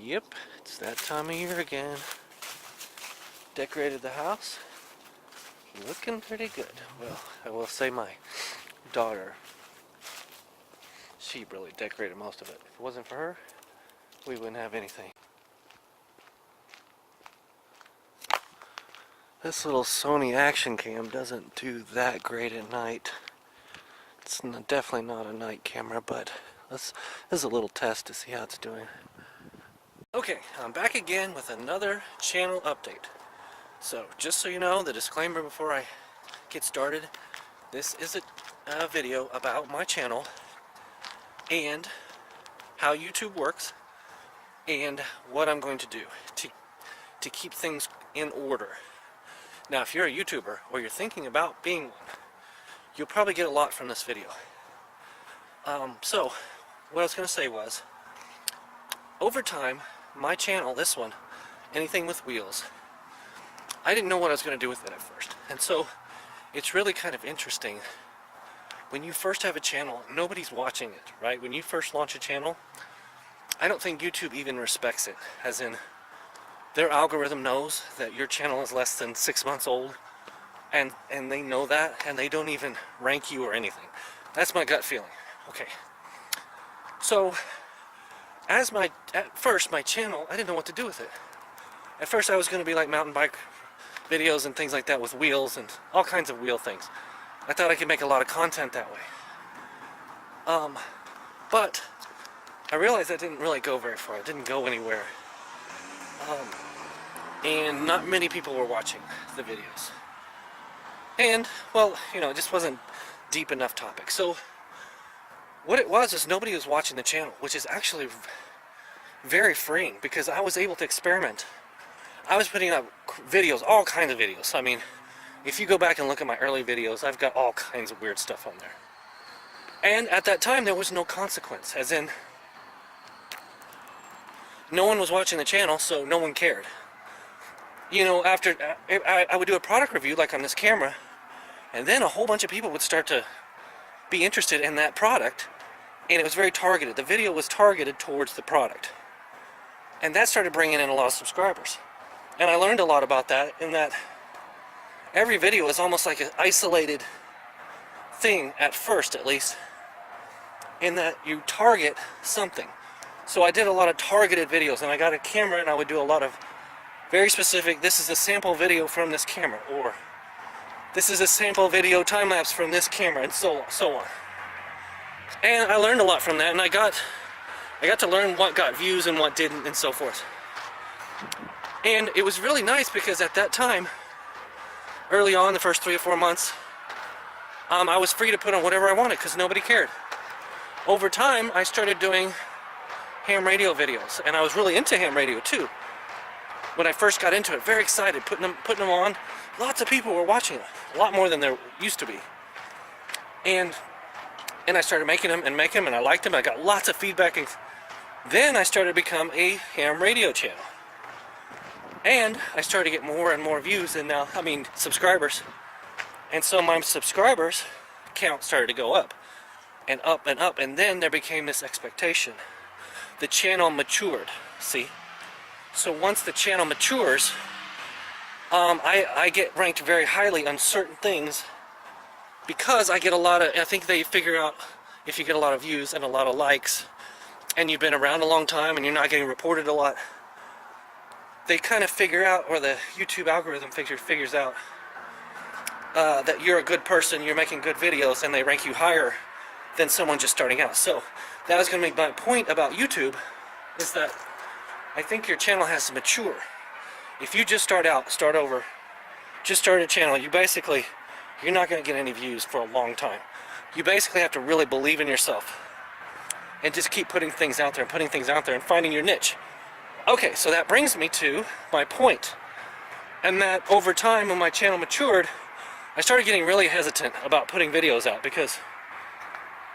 Yep, it's that time of year again. Decorated the house. Looking pretty good. Well, I will say my daughter, she really decorated most of it. If it wasn't for her, we wouldn't have anything. This little Sony action cam doesn't do that great at night. It's definitely not a night camera, but this is a little test to see how it's doing. Okay, I'm back again with another channel update. So, just so you know, the disclaimer before I get started, this is a video about my channel and how YouTube works and what I'm going to do to keep things in order. Now, if you're a YouTuber or you're thinking about being one, you'll probably get a lot from this video. So, what I was going to say was, over time, my channel, this one, Anything with Wheels, I didn't know what I was going to do with it at first. And so, it's really kind of interesting. When you first have a channel, nobody's watching it, right? When you first launch a channel, I don't think YouTube even respects it. As in, their algorithm knows that your channel is less than 6 months old, and they know that, and they don't even rank you or anything. That's my gut feeling. Okay. So, at first, my channel, I didn't know what to do with it. At first, I was going to be like mountain bike videos and things like that with wheels and all kinds of wheel things. I thought I could make a lot of content that way. But I realized that didn't really go very far. It didn't go anywhere. And not many people were watching the videos. And, well, you know, it just wasn't deep enough topic. So, what it was is nobody was watching the channel, which is actually very freeing because I was able to experiment. I was putting up videos, all kinds of videos. I mean, if you go back and look at my early videos, I've got all kinds of weird stuff on there. And at that time, there was no consequence, as in, no one was watching the channel, so no one cared. You know, after I would do a product review, like on this camera, and then a whole bunch of people would start to be interested in that product, and it was very targeted. The video was targeted towards the product. And that started bringing in a lot of subscribers. And I learned a lot about that, in that every video is almost like an isolated thing, at first at least, in that you target something. So I did a lot of targeted videos, and I got a camera and I would do a lot of very specific, this is a sample video from this camera, or this is a sample video time-lapse from this camera, and so on. And I learned a lot from that, and I got to learn what got views and what didn't, and so forth. And it was really nice because at that time, early on, the first 3 or 4 months, I was free to put on whatever I wanted because nobody cared. Over time, I started doing ham radio videos, and I was really into ham radio too. When I first got into it, very excited, putting them on. Lots of people were watching it, a lot more than there used to be. And I started making them, and I liked them. I got lots of feedback, and then I started to become a ham radio channel. And I started to get more and more views, and now, subscribers. And so my subscribers count started to go up, and up, and up, and then there became this expectation. The channel matured, see? So once the channel matures, I get ranked very highly on certain things because I get a lot of, I think they figure out if you get a lot of views and a lot of likes and you've been around a long time and you're not getting reported a lot, they kind of figure out, or the YouTube algorithm figures out that you're a good person, you're making good videos, and they rank you higher than someone just starting out. So that was going to make my point about YouTube, is that I think your channel has to mature. If you just start over, just start a channel, you're not going to get any views for a long time. You basically have to really believe in yourself and just keep putting things out there and finding your niche. Okay, so that brings me to my point. And that over time, when my channel matured, I started getting really hesitant about putting videos out because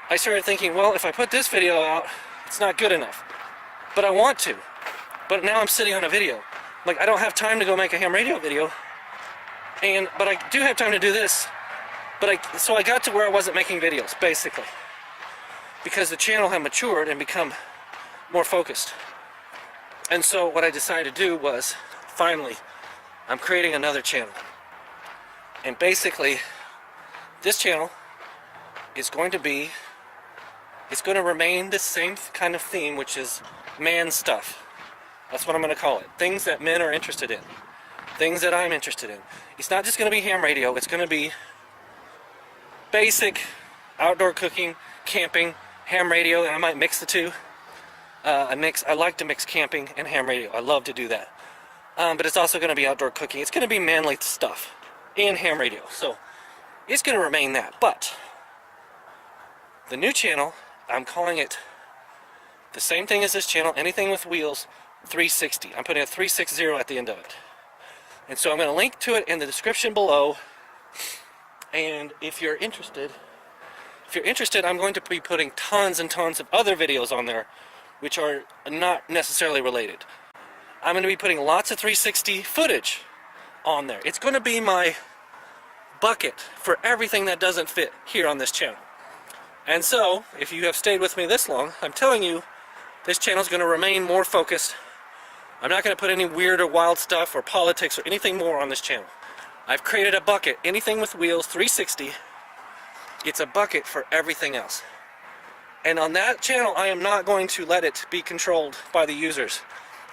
I started thinking, well, if I put this video out, it's not good enough. But I want to. But now I'm sitting on a video. Like, I don't have time to go make a ham radio video. But I do have time to do this. So I got to where I wasn't making videos, basically. Because the channel had matured and become more focused. And so what I decided to do was, finally, I'm creating another channel. And basically, this channel is going to be, it's going to remain the same kind of theme, which is man stuff. That's what I'm going to call it. Things that men are interested in. Things that I'm interested in. It's not just going to be ham radio. It's going to be basic outdoor cooking, camping, ham radio, and I might mix the two. I like to mix camping and ham radio. I love to do that. But it's also going to be outdoor cooking. It's going to be manly stuff and ham radio. So it's going to remain that. But the new channel, I'm calling it the same thing as this channel, Anything with Wheels 360. I'm putting a 360 at the end of it. And so I'm going to link to it in the description below. And if you're interested, I'm going to be putting tons and tons of other videos on there which are not necessarily related. I'm going to be putting lots of 360 footage on there. It's going to be my bucket for everything that doesn't fit here on this channel. And so, if you have stayed with me this long, I'm telling you, this channel is going to remain more focused. I'm not going to put any weird or wild stuff or politics or anything more on this channel. I've created a bucket, Anything with Wheels 360. It's a bucket for everything else. And on that channel, I am not going to let it be controlled by the users.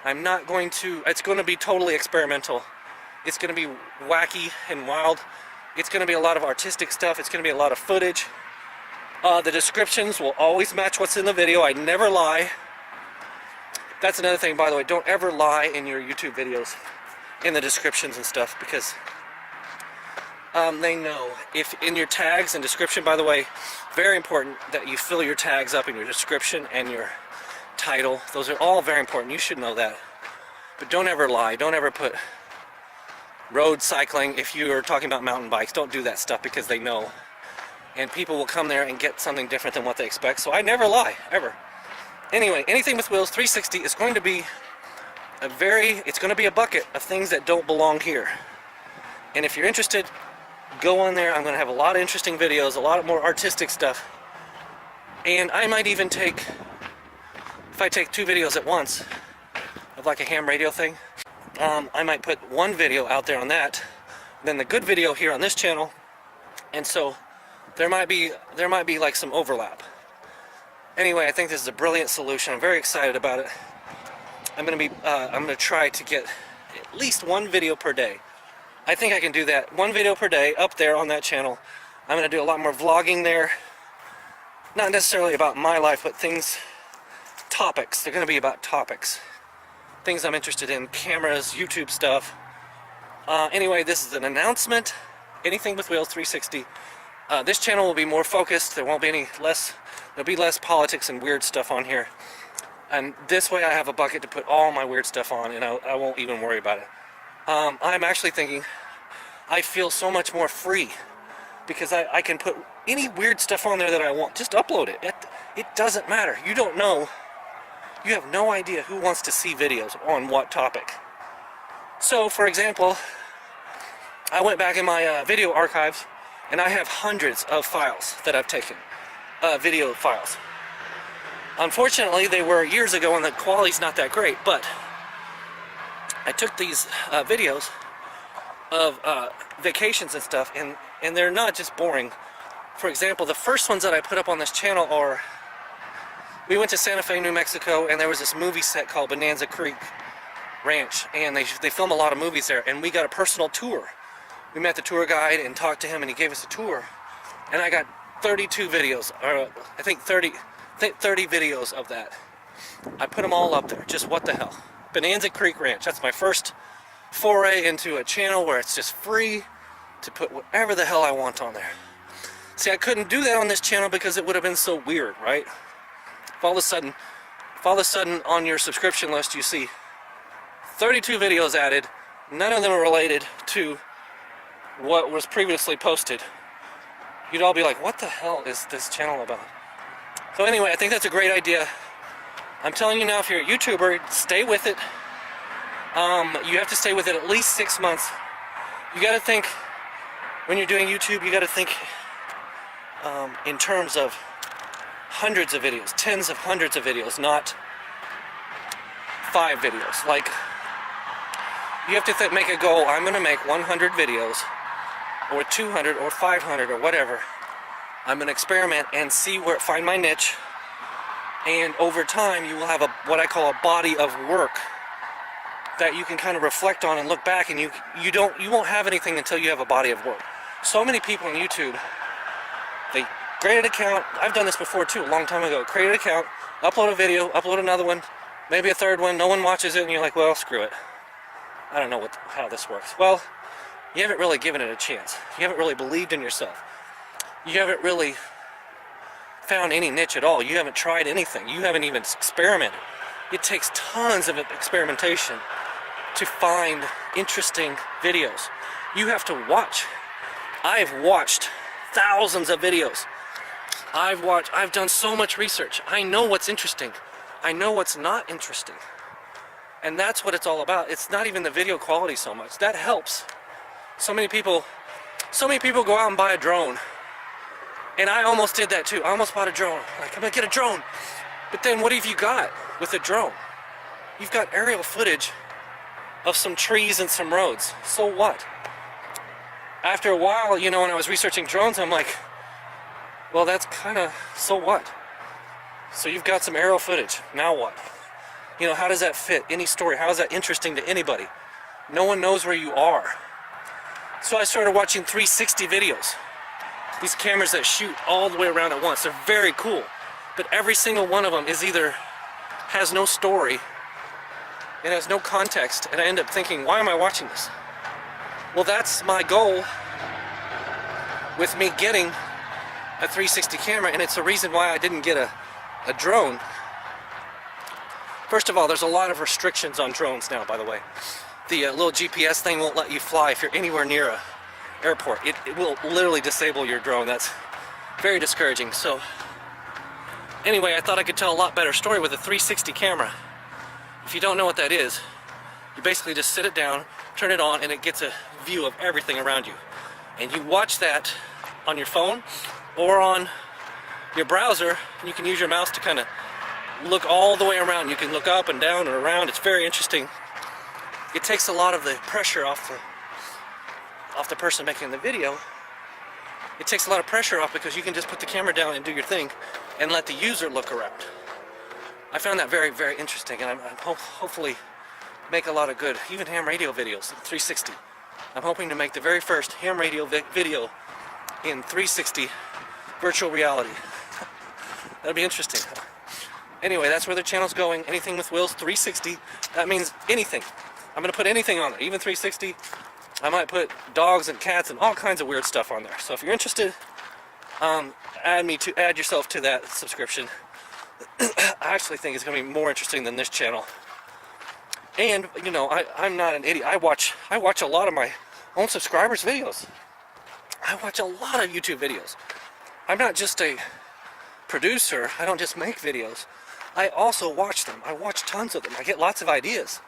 I'm not going to, it's going to be totally experimental. It's going to be wacky and wild. It's going to be a lot of artistic stuff. It's going to be a lot of footage. The descriptions will always match what's in the video. I never lie. That's another thing, by the way. Don't ever lie in your YouTube videos, in the descriptions and stuff, because they know. If in your tags and description, by the way, very important that you fill your tags up in your description and your title. Those are all very important. You should know that. But don't ever lie. Don't ever put road cycling. If you are talking about mountain bikes, don't do that stuff, because they know. And people will come there and get something different than what they expect. So I never lie, ever. Anyway, Anything with Wheels 360 is going to be it's going to be a bucket of things that don't belong here. And if you're interested, go on there. I'm going to have a lot of interesting videos, a lot more artistic stuff. And I might even take, if I take 2 videos at once, of like a ham radio thing, I might put one video out there on that, then the good video here on this channel, and so there might be like some overlap. Anyway, I think this is a brilliant solution. I'm very excited about it. I'm gonna try to get at least one video per day. I think I can do that. One video per day up there on that channel. I'm gonna do a lot more vlogging there. Not necessarily about my life, but topics. They're gonna be about topics. Things I'm interested in, cameras, YouTube stuff. Anyway, this is an announcement. Anything with Wheels 360. This channel will be more focused. There won't be there'll be less politics and weird stuff on here. And this way I have a bucket to put all my weird stuff on, and I won't even worry about it. I'm actually thinking, I feel so much more free, because I can put any weird stuff on there that I want. Just upload it. It doesn't matter. You don't know. You have no idea who wants to see videos on what topic. So, for example, I went back in my video archives, and I have hundreds of files that I've taken. Video files. Unfortunately, they were years ago and the quality's not that great, but I took these videos of vacations and stuff, and they're not just boring. For example, the first ones that I put up on this channel are, we went to Santa Fe, New Mexico, and there was this movie set called Bonanza Creek Ranch, and they film a lot of movies there, and we got a personal tour. We met the tour guide and talked to him, and he gave us a tour, and I got 32 videos, or I think 30 videos of that. I put them all up there. Just what the hell. Bonanza Creek Ranch. That's my first foray into a channel where it's just free to put whatever the hell I want on there. See, I couldn't do that on this channel because it would have been so weird, right? If all of a sudden on your subscription list you see 32 videos added, none of them are related to what was previously posted, you'd all be like, what the hell is this channel about? So anyway, I think that's a great idea. I'm telling you now, if you're a YouTuber, stay with it. You have to stay with it at least 6 months. You got to think, when you're doing YouTube, you got to think in terms of hundreds of videos, tens of hundreds of videos, not 5 videos. Like, you have to make a goal. I'm going to make 100 videos, or 200, or 500, or whatever. I'm going to experiment and see where, find my niche, and over time you will have what I call a body of work that you can kind of reflect on and look back, and you won't have anything until you have a body of work. So many people on YouTube, they create an account. I've done this before too, a long time ago. Create an account, upload a video, upload another one, maybe a third one. No one watches it, and you're like, well, screw it. I don't know how this works. Well, you haven't really given it a chance. You haven't really believed in yourself. You haven't really found any niche at all. You haven't tried anything. You haven't even experimented. It takes tons of experimentation to find interesting videos. You have to watch. I've watched thousands of videos. I've done so much research. I know what's interesting. I know what's not interesting. And that's what it's all about. It's not even the video quality so much. That helps. So many people go out and buy a drone. And I almost did that too. I almost bought a drone. Like, I'm gonna get a drone. But then what have you got with a drone? You've got aerial footage of some trees and some roads. So what? After a while, you know, when I was researching drones, I'm like, well, that's kind of, so what? So you've got some aerial footage. Now what? You know, how does that fit any story? How is that interesting to anybody? No one knows where you are. So I started watching 360 videos. These cameras that shoot all the way around at once. They're very cool. But every single one of them is either has no story, it has no context, and I end up thinking, why am I watching this? Well, that's my goal with me getting a 360 camera, and it's the reason why I didn't get a drone. First of all, there's a lot of restrictions on drones now, by the way. The little GPS thing won't let you fly if you're anywhere near a airport. It will literally disable your drone. That's very discouraging. So anyway, I thought I could tell a lot better story with a 360 camera. If you don't know what that is, you basically just sit it down, turn it on, and it gets a view of everything around you. And you watch that on your phone or on your browser, and you can use your mouse to kind of look all the way around. You can look up and down and around. It's very interesting. It takes a lot of the pressure off the person making the video. It takes a lot of pressure off because you can just put the camera down and do your thing and let the user look around. I found that very, very interesting, and I'm hopefully make a lot of good, even ham radio videos, 360. I'm hoping to make the very first ham radio video in 360 virtual reality. That'll be interesting. Anyway, that's where the channel's going. Anything with Wheels 360. That means anything. I'm going to put anything on there, even 360. I might put dogs and cats and all kinds of weird stuff on there. So if you're interested, add yourself to that subscription. I actually think it's going to be more interesting than this channel. And you know, I'm not an idiot. I watch a lot of my own subscribers' videos. I watch a lot of YouTube videos. I'm not just a producer. I don't just make videos. I also watch them. I watch tons of them. I get lots of ideas.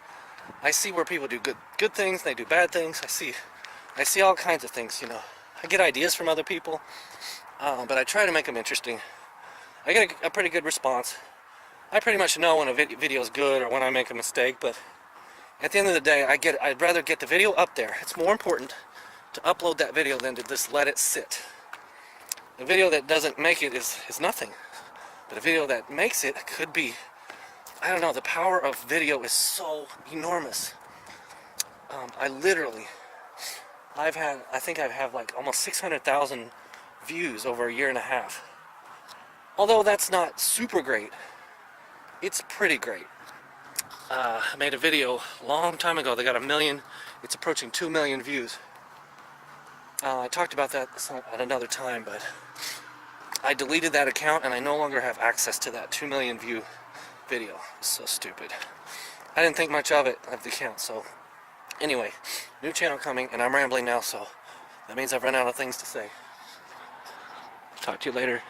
I see where people do good things, they do bad things. I see all kinds of things, you know. I get ideas from other people, but I try to make them interesting. I get a pretty good response. I pretty much know when a video is good or when I make a mistake, but at the end of the day, I'd rather get the video up there. It's more important to upload that video than to just let it sit. A video that doesn't make it is nothing, but a video that makes it could be, I don't know, the power of video is so enormous. I think I've had like almost 600,000 views over a year and a half. Although that's not super great, it's pretty great. I made a video a long time ago that got 1 million, it's approaching 2 million views. I talked about that at another time, but I deleted that account and I no longer have access to that 2 million view video. It's so stupid. I didn't think much of the account, so anyway, new channel coming, and I'm rambling now, so that means I've run out of things to say. Talk to you later.